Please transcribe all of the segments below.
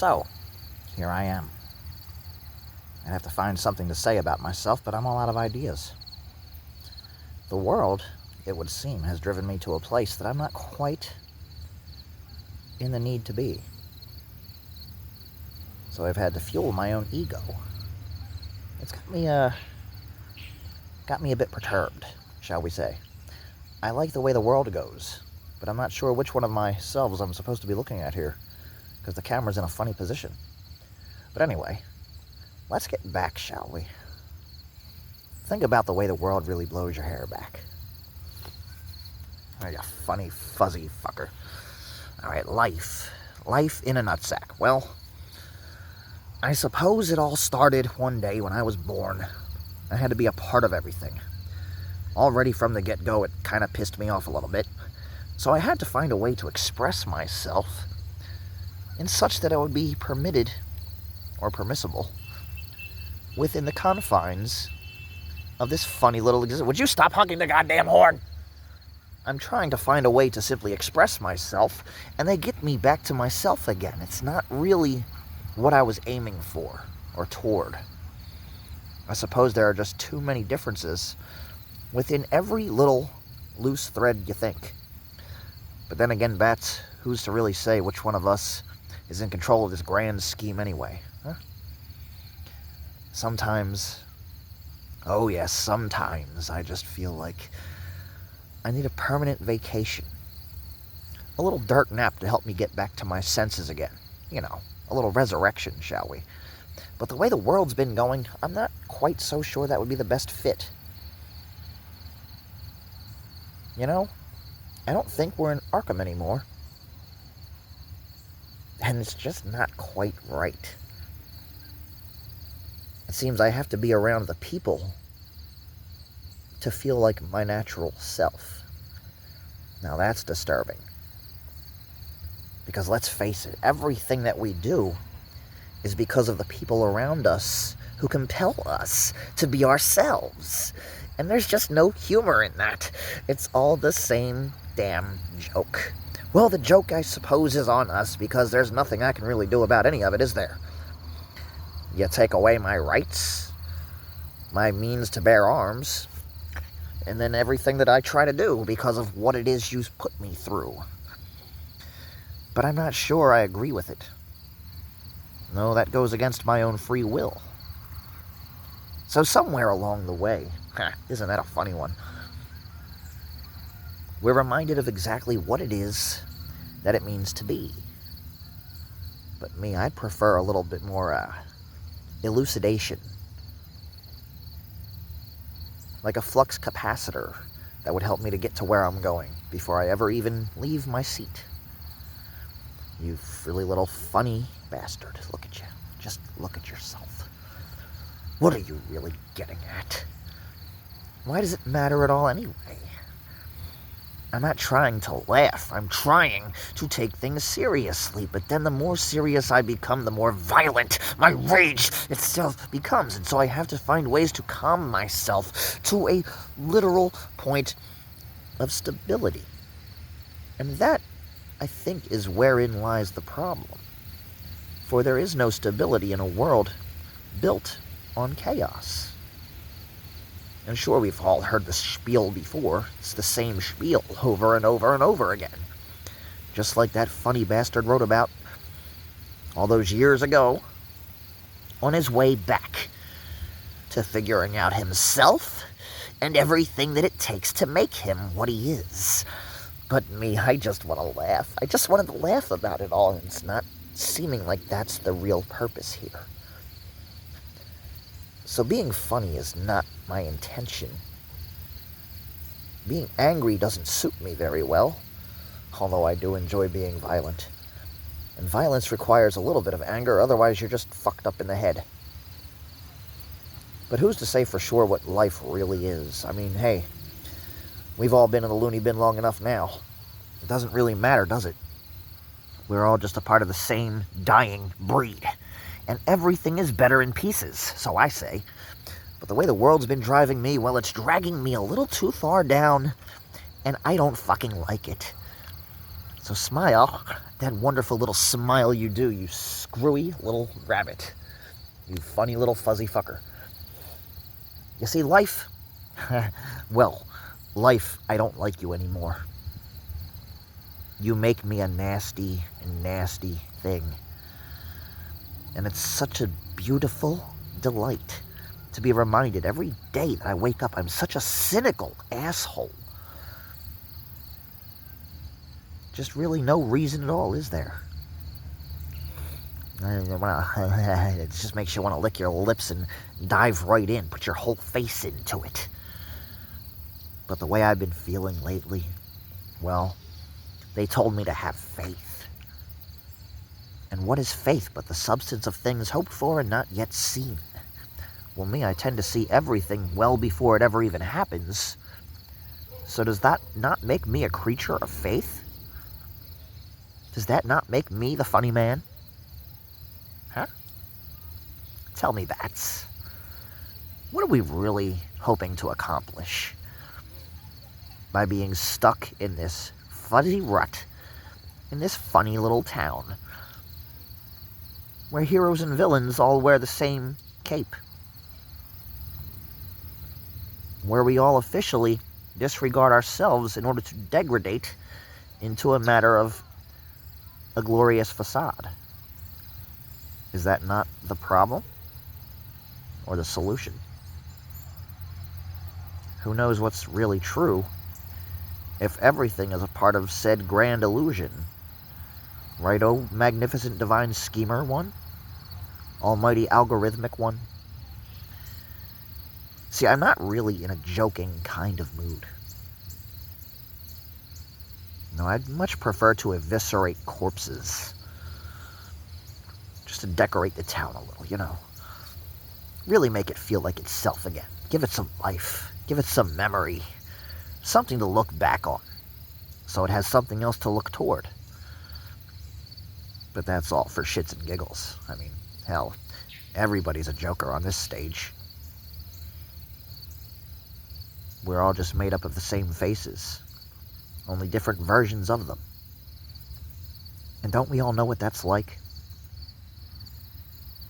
So, here I am. I have to find something to say about myself, but I'm all out of ideas. The world, it would seem, has driven me to a place that I'm not quite in the need to be. So I've had to fuel my own ego. It's got me a bit perturbed, shall we say. I like the way the world goes, but I'm not sure which one of myselves I'm supposed to be looking at here, because the camera's in a funny position. But anyway, let's get back, shall we? Think about the way the world really blows your hair back. Oh, you funny, fuzzy fucker. Alright, life. Life in a nutsack. Well, I suppose it all started one day when I was born. I had to be a part of everything. Already from the get-go, it kind of pissed me off a little bit. So I had to find a way to express myself in such that it would be permitted, or permissible, within the confines of this funny little existence. Would you stop honking the goddamn horn? I'm trying to find a way to simply express myself, and they get me back to myself again. It's not really what I was aiming for, or toward. I suppose there are just too many differences within every little loose thread you think. But then again, Bats, who's to really say which one of us is in control of this grand scheme anyway? Huh? Sometimes, oh yes, sometimes I just feel like I need a permanent vacation. A little dirt nap to help me get back to my senses again. You know, a little resurrection, shall we? But the way the world's been going, I'm not quite so sure that would be the best fit. You know, I don't think we're in Arkham anymore. And it's just not quite right. It seems I have to be around the people to feel like my natural self. Now that's disturbing. Because let's face it, everything that we do is because of the people around us who compel us to be ourselves. And there's just no humor in that. It's all the same damn joke. Well, the joke, I suppose, is on us, because there's nothing I can really do about any of it, is there? You take away my rights, my means to bear arms, and then everything that I try to do because of what it is you put me through. But I'm not sure I agree with it. No, that goes against my own free will. So somewhere along the way, isn't that a funny one, we're reminded of exactly what it is that it means to be. But me, I'd prefer a little bit more elucidation. Like a flux capacitor that would help me to get to where I'm going before I ever even leave my seat. You frilly little funny bastard. Look at you. Just look at yourself. What are you really getting at? Why does it matter at all anyway? I'm not trying to laugh. I'm trying to take things seriously. But then the more serious I become, the more violent my rage itself becomes. And so I have to find ways to calm myself to a literal point of stability. And that, I think, is wherein lies the problem. For there is no stability in a world built on chaos. And sure, we've all heard the spiel before. It's the same spiel over and over and over again. Just like that funny bastard wrote about all those years ago on his way back to figuring out himself and everything that it takes to make him what he is. But me, I just want to laugh. I just wanted to laugh about it all, and it's not seeming like that's the real purpose here. So being funny is not my intention. Being angry doesn't suit me very well, although I do enjoy being violent. And violence requires a little bit of anger, otherwise you're just fucked up in the head. But who's to say for sure what life really is? I mean, hey, we've all been in the loony bin long enough now. It doesn't really matter, does it? We're all just a part of the same dying breed. And everything is better in pieces, so I say. But the way the world's been driving me, well, it's dragging me a little too far down, and I don't fucking like it. So So smile, that wonderful little smile you do, you screwy little rabbit. You funny little fuzzy fucker. You see, life, well, life, I don't like you anymore. You make me a nasty, nasty thing. And it's such a beautiful delight to be reminded every day that I wake up I'm such a cynical asshole. Just really no reason at all, is there? It just makes you want to lick your lips and dive right in, put your whole face into it. But the way I've been feeling lately, well, they told me to have faith. And what is faith but the substance of things hoped for and not yet seen? Well, me, I tend to see everything well before it ever even happens. So does that not make me a creature of faith? Does that not make me the funny man? Huh? Tell me that. What are we really hoping to accomplish by being stuck in this fuzzy rut, in this funny little town, where heroes and villains all wear the same cape? Where we all officially disregard ourselves in order to degrade into a matter of a glorious facade. Is that not the problem? Or the solution? Who knows what's really true if everything is a part of said grand illusion? Right, oh magnificent divine schemer one? Almighty algorithmic one? See, I'm not really in a joking kind of mood. No, I'd much prefer to eviscerate corpses. Just to decorate the town a little, you know. Really make it feel like itself again. Give it some life. Give it some memory. Something to look back on. So it has something else to look toward. But that's all for shits and giggles. I mean, hell, everybody's a joker on this stage. We're all just made up of the same faces. Only different versions of them. And don't we all know what that's like?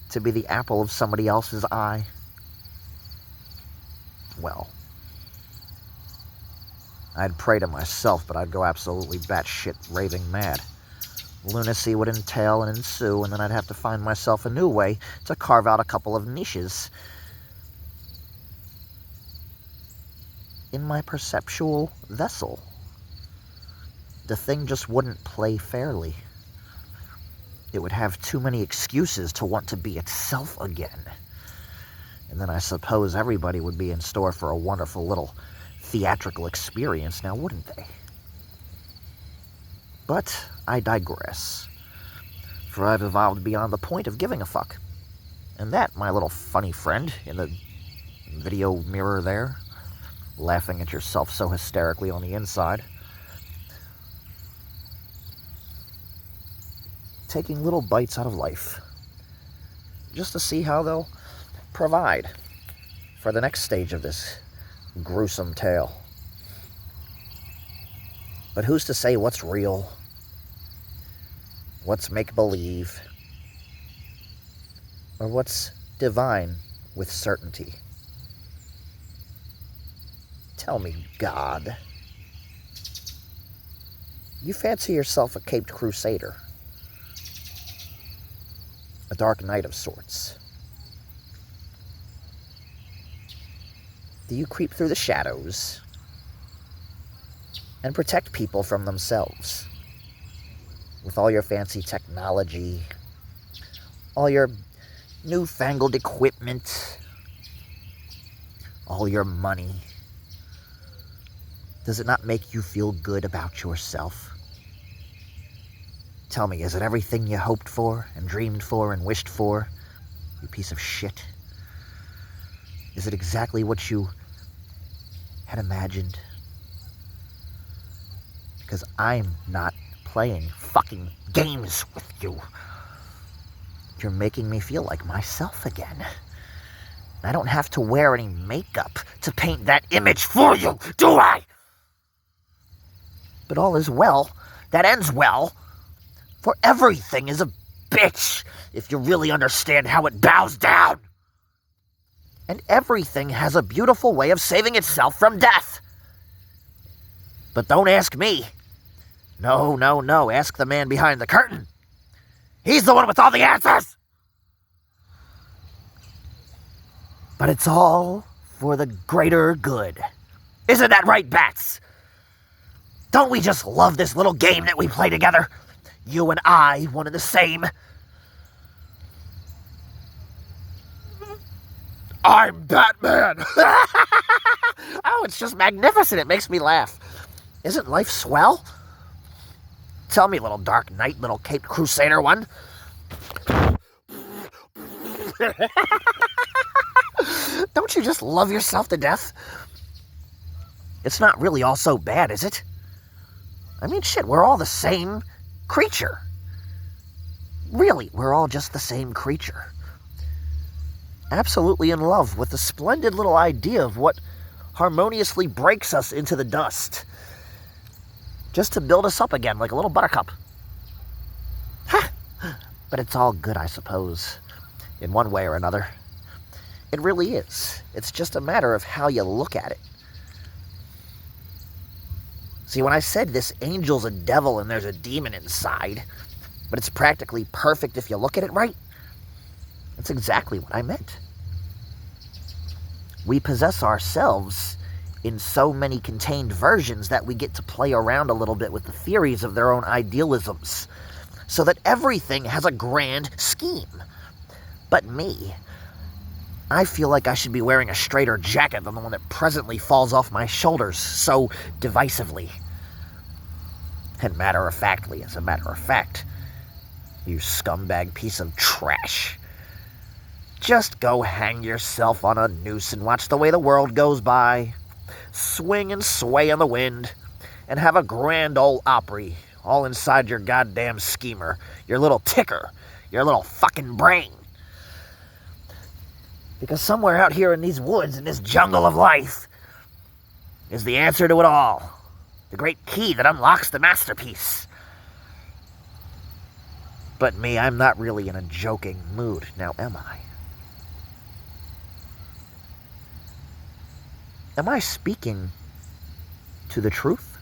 To be the apple of somebody else's eye? Well, I'd pray to myself, but I'd go absolutely batshit raving mad. Lunacy would entail and ensue, and then I'd have to find myself a new way to carve out a couple of niches in my perceptual vessel. The thing just wouldn't play fairly. It would have too many excuses to want to be itself again. And then I suppose everybody would be in store for a wonderful little theatrical experience now, wouldn't they? But I digress. For I've evolved beyond the point of giving a fuck. And that, my little funny friend in the video mirror there, laughing at yourself so hysterically on the inside, taking little bites out of life, just to see how they'll provide for the next stage of this gruesome tale. But who's to say what's real, what's make-believe, or what's divine with certainty? Tell me, God. You fancy yourself a caped crusader, a dark knight of sorts. Do you creep through the shadows and protect people from themselves with all your fancy technology, all your newfangled equipment, all your money? Does it not make you feel good about yourself? Tell me, is it everything you hoped for and dreamed for and wished for, you piece of shit? Is it exactly what you had imagined? Because I'm not playing fucking games with you. You're making me feel like myself again. I don't have to wear any makeup to paint that image for you, do I? But all is well, that ends well. For everything is a bitch if you really understand how it bows down. And everything has a beautiful way of saving itself from death. But don't ask me. No, no, no. Ask the man behind the curtain. He's the one with all the answers. But it's all for the greater good. Isn't that right, Bats? Don't we just love this little game that we play together? You and I, one and the same. I'm Batman! Oh, it's just magnificent. It makes me laugh. Isn't life swell? Tell me, little Dark Knight, little Caped Crusader one. Don't you just love yourself to death? It's not really all so bad, is it? I mean, shit, we're all the same creature. Really, we're all just the same creature. Absolutely in love with the splendid little idea of what harmoniously breaks us into the dust, just to build us up again like a little buttercup. Ha! But it's all good, I suppose, in one way or another. It really is. It's just a matter of how you look at it. See, when I said this angel's a devil and there's a demon inside, but it's practically perfect if you look at it right, that's exactly what I meant. We possess ourselves in so many contained versions that we get to play around a little bit with the theories of their own idealisms, so that everything has a grand scheme. But me, I feel like I should be wearing a straighter jacket than the one that presently falls off my shoulders so divisively. And matter-of-factly, as a matter of fact, you scumbag piece of trash. Just go hang yourself on a noose and watch the way the world goes by. Swing and sway in the wind, and have a grand old Opry all inside your goddamn schemer, your little ticker, your little fucking brain. Because somewhere out here in these woods, in this jungle of life, is the answer to it all. The great key that unlocks the masterpiece. But me, I'm not really in a joking mood, now am I? Am I speaking to the truth?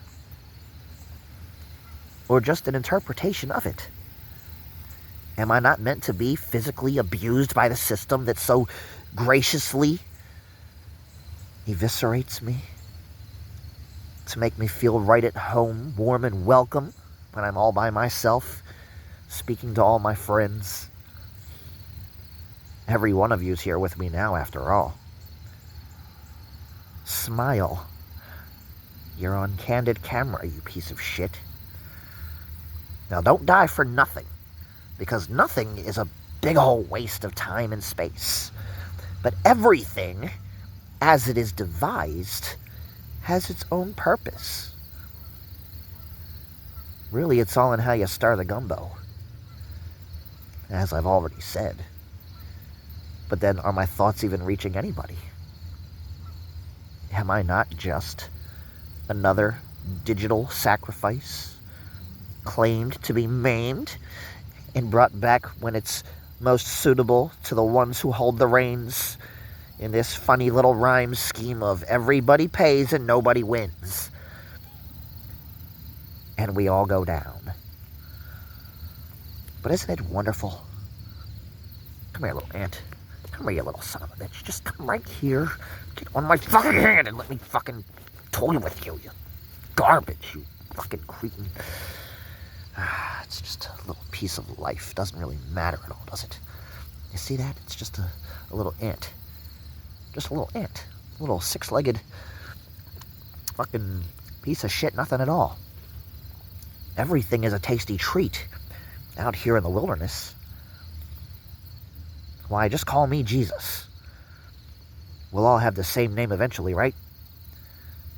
Or just an interpretation of it? Am I not meant to be physically abused by the system that so graciously eviscerates me? To make me feel right at home, warm and welcome when I'm all by myself, speaking to all my friends. Every one of you's here with me now, after all. Smile. You're on candid camera, you piece of shit. Now don't die for nothing, because nothing is a big ol' waste of time and space. But everything, as it is devised, has its own purpose. Really, it's all in how you stir the gumbo, as I've already said. But then, are my thoughts even reaching anybody? Am I not just another digital sacrifice, claimed to be maimed and brought back when it's most suitable to the ones who hold the reins in this funny little rhyme scheme of everybody pays and nobody wins? And we all go down. But isn't it wonderful? Come here, little ant. Come here, you little son of a bitch. Just come right here. Get on my fucking hand and let me fucking toy with you, you garbage, you fucking cretin. It's just a little piece of life. Doesn't really matter at all, does it? You see that? It's just a little ant. Just a little ant. A little six-legged fucking piece of shit, nothing at all. Everything is a tasty treat out here in the wilderness. Why, just call me Jesus. We'll all have the same name eventually, right?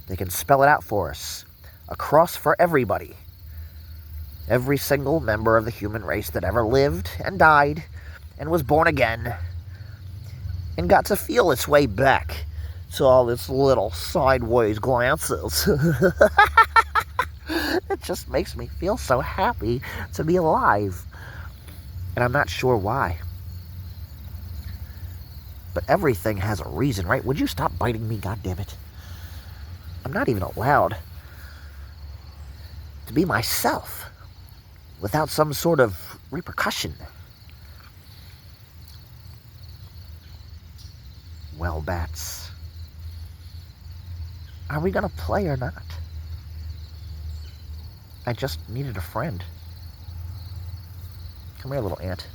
They can spell it out for us. A cross for everybody. Every single member of the human race that ever lived and died and was born again and got to feel its way back to all its little sideways glances. It just makes me feel so happy to be alive. And I'm not sure why. But everything has a reason, right? Would you stop biting me, goddammit? I'm not even allowed to be myself without some sort of repercussion. Well, Bats, are we gonna play or not? I just needed a friend. Come here, little ant.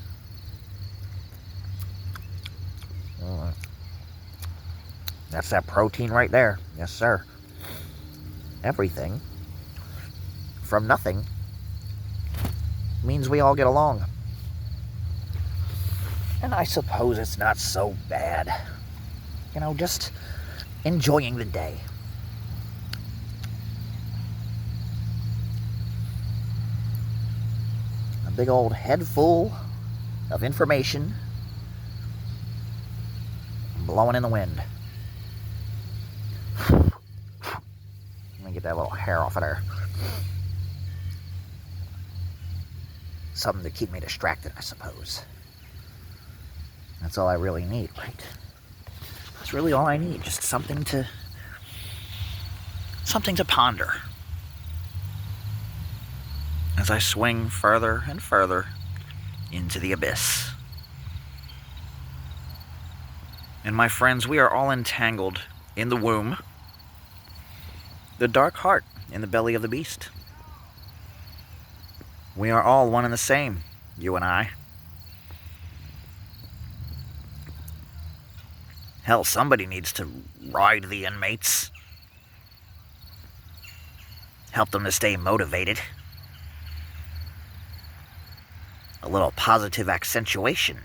That's that protein right there. Yes, sir. Everything from nothing means we all get along. And I suppose it's not so bad. You know, just enjoying the day. A big old head full of information blowing in the wind. Let me get that little hair off of there. Something to keep me distracted, I suppose. That's all I really need, right? That's really all I need. Just something to ponder as I swing further and further into the abyss. And my friends, we are all entangled in the womb, the dark heart in the belly of the beast. We are all one and the same, you and I. Hell, somebody needs to ride the inmates. Help them to stay motivated. A little positive accentuation.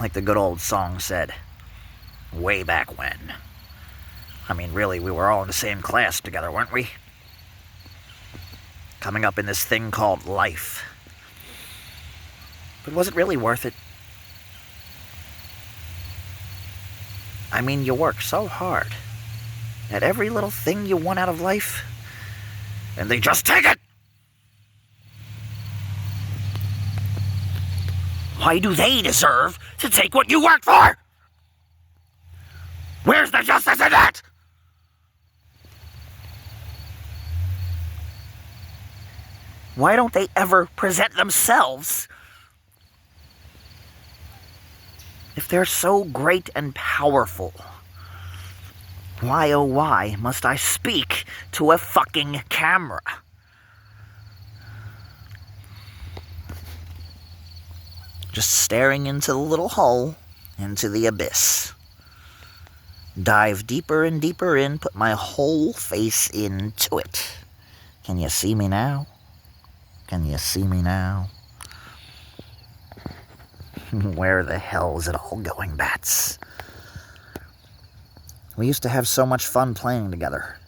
Like the good old song said, way back when. I mean, really, we were all in the same class together, weren't we? Coming up in this thing called life. But was it really worth it? I mean, you work so hard at every little thing you want out of life, and they just take it! Why do they deserve to take what you worked for? Where's the justice in that? Why don't they ever present themselves? If they're so great and powerful, why oh why must I speak to a fucking camera? Just staring into the little hole, into the abyss. Dive deeper and deeper in, put my whole face into it. Can you see me now? Can you see me now? Where the hell is it all going, Bats? We used to have so much fun playing together.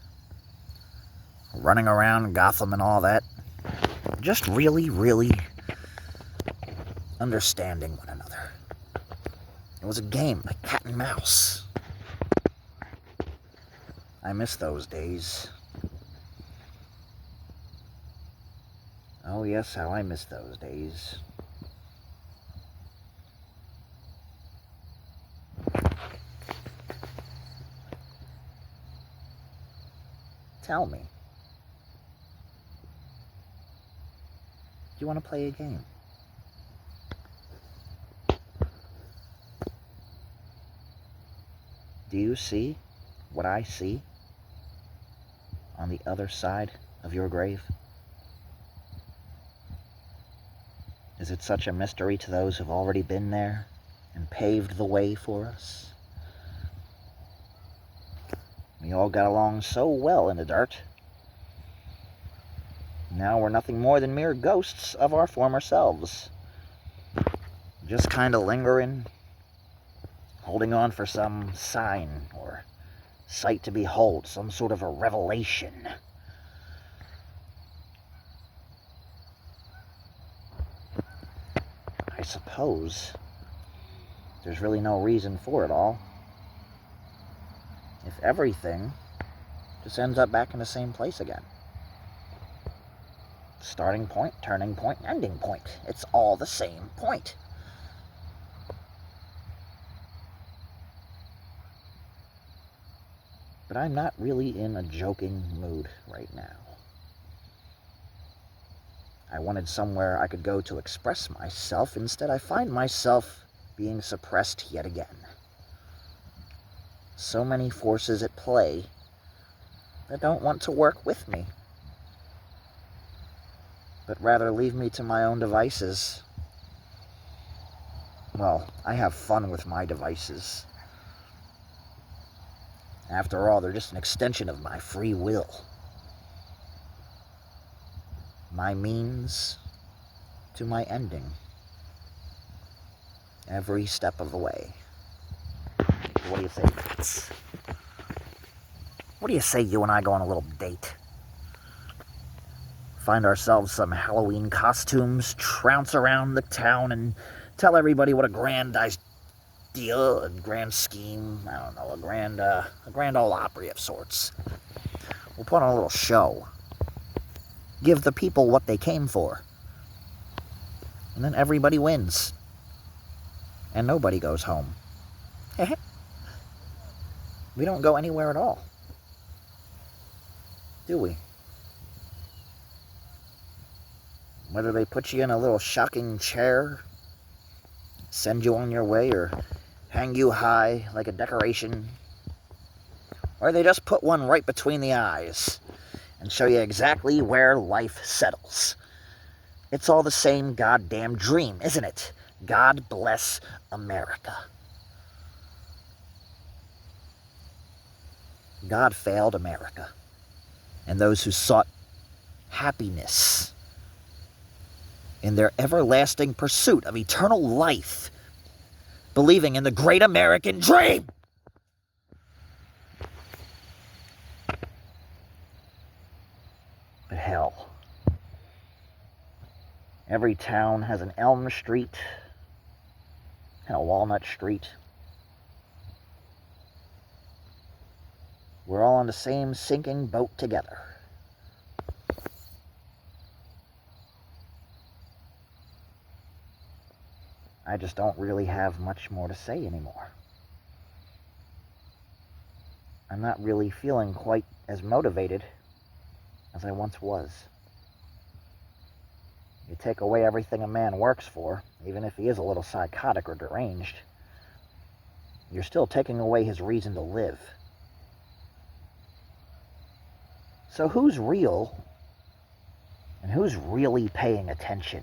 Running around Gotham and all that. Just really, really understanding one another. It was a game, like cat and mouse. I miss those days. Oh yes, how I miss those days. Tell me. Do you want to play a game? Do you see what I see on the other side of your grave? Is it such a mystery to those who've already been there and paved the way for us? We all got along so well in the dirt. Now we're nothing more than mere ghosts of our former selves. Just kind of lingering, holding on for some sign or sight to behold, some sort of a revelation. I suppose there's really no reason for it all. If everything Just ends up back in the same place again. Starting point, turning point, ending point. It's all the same point. But I'm not really in a joking mood right now. I wanted somewhere I could go to express myself. Instead, I find myself being suppressed yet again. So many forces at play that don't want to work with me, but rather leave me to my own devices. Well, I have fun with my devices. After all, they're just an extension of my free will. My means to my ending. Every step of the way. What do you say, Bats? What do you say you and I go on a little date? Find ourselves some Halloween costumes, trounce around the town, and tell everybody what a grand idea, a grand scheme, I don't know, a grand Ole Opry of sorts. We'll put on a little show. Give the people what they came for. And then everybody wins. And nobody goes home. We don't go anywhere at all. Do we? Whether they put you in a little shocking chair, send you on your way, or hang you high like a decoration, or they just put one right between the eyes and show you exactly where life settles. It's all the same goddamn dream, isn't it? God bless America. God failed America and those who sought happiness in their everlasting pursuit of eternal life, believing in the great American dream. But hell, every town has an Elm Street and a Walnut Street. We're all on the same sinking boat together. I just don't really have much more to say anymore. I'm not really feeling quite as motivated as I once was. You take away everything a man works for, even if he is a little psychotic or deranged, you're still taking away his reason to live. So who's real and who's really paying attention?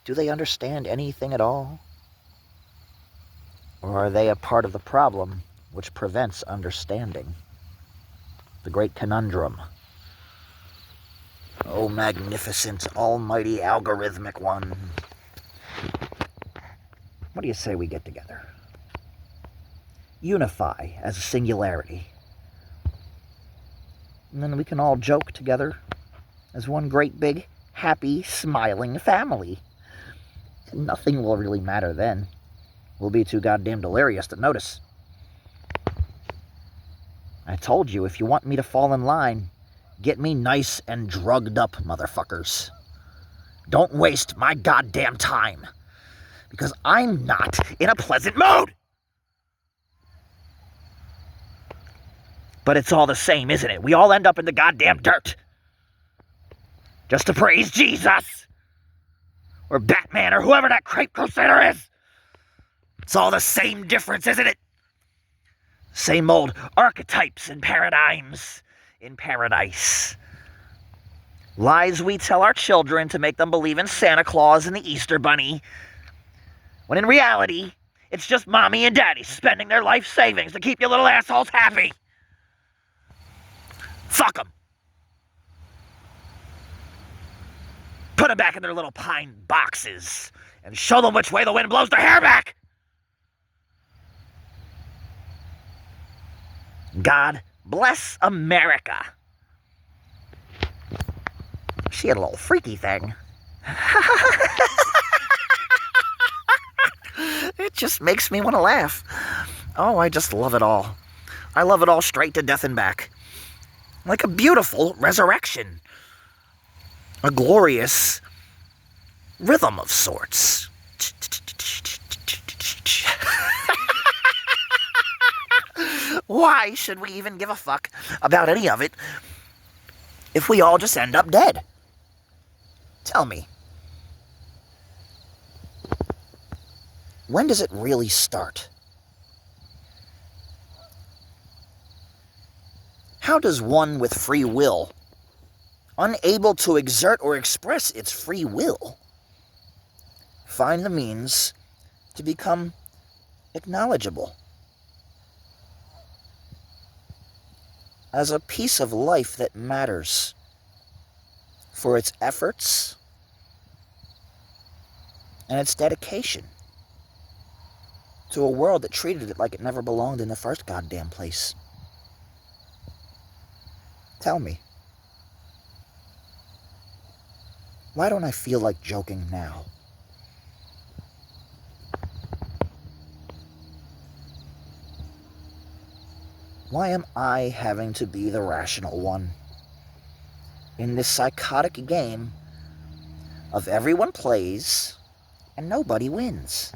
Do they understand anything at all? Or are they a part of the problem which prevents understanding? The great conundrum. Oh, magnificent, almighty, algorithmic one. What do you say we get together? Unify as a singularity. And then we can all joke together as one great big, happy, smiling family. And nothing will really matter then. We'll be too goddamn delirious to notice. I told you, if you want me to fall in line, get me nice and drugged up, motherfuckers. Don't waste my goddamn time. Because I'm not in a pleasant mood. But it's all the same, isn't it? We all end up in the goddamn dirt. Just to praise Jesus. Or Batman, or whoever that crepe crusader is. It's all the same difference, isn't it? Same old archetypes and paradigms in paradise. Lies we tell our children to make them believe in Santa Claus and the Easter Bunny. When in reality, it's just mommy and daddy spending their life savings to keep you little assholes happy. Fuck them. Put them back in their little pine boxes and show them which way the wind blows their hair back. God bless America. She had a little freaky thing. It just makes me want to laugh. Oh, I just love it all. I love it all straight to death and back. Like a beautiful resurrection. A glorious rhythm of sorts. Why should we even give a fuck about any of it if we all just end up dead? Tell me. When does it really start? How does one with free will, unable to exert or express its free will, find the means to become acknowledgeable as a piece of life that matters for its efforts and its dedication to a world that treated it like it never belonged in the first goddamn place? Tell me. Why don't I feel like joking now? Why am I having to be the rational one in this psychotic game of everyone plays and nobody wins?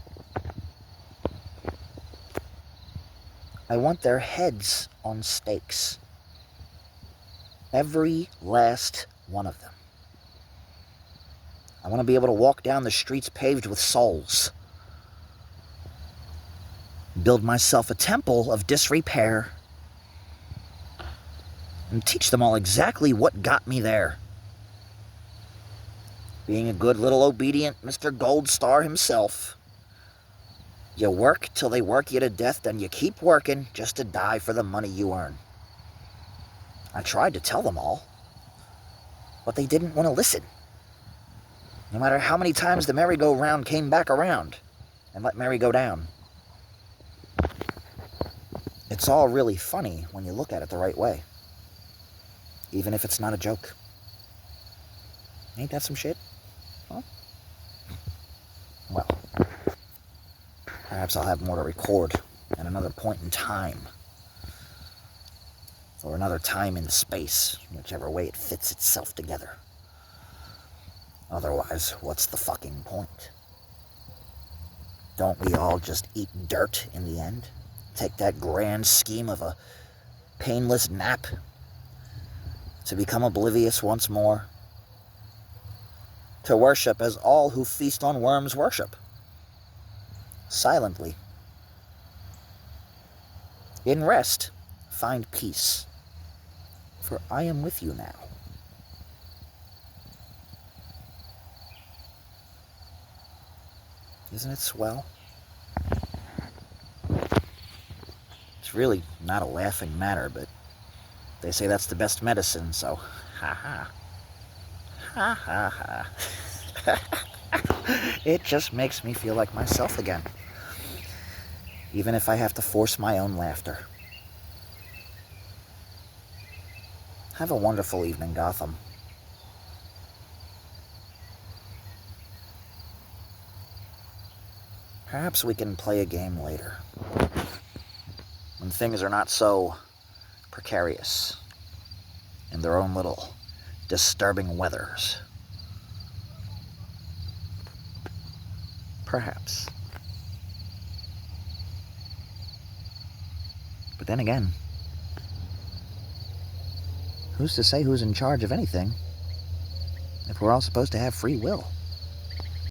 I want their heads on stakes. Every last one of them. I want to be able to walk down the streets paved with souls. Build myself a temple of disrepair and teach them all exactly what got me there. Being a good little obedient Mr. Gold Star himself. You work till they work you to death, then you keep working just to die for the money you earn. I tried to tell them all, but they didn't want to listen. No matter how many times the merry-go-round came back around and let Mary go down. It's all really funny when you look at it the right way. Even if it's not a joke. Ain't that some shit? Huh? Well, perhaps I'll have more to record at another point in time. Or another time in space, whichever way it fits itself together. Otherwise, what's the fucking point? Don't we all just eat dirt in the end? Take that grand scheme of a painless nap to become oblivious once more? To worship as all who feast on worms worship. Silently. In rest, find peace. For I am with you now. Isn't it swell? It's really not a laughing matter, but they say that's the best medicine, so ha ha. Ha ha ha. It just makes me feel like myself again. Even if I have to force my own laughter. Have a wonderful evening, Gotham. Perhaps we can play a game later. When things are not so precarious in their own little disturbing weathers. Perhaps. But then again, who's to say who's in charge of anything if we're all supposed to have free will?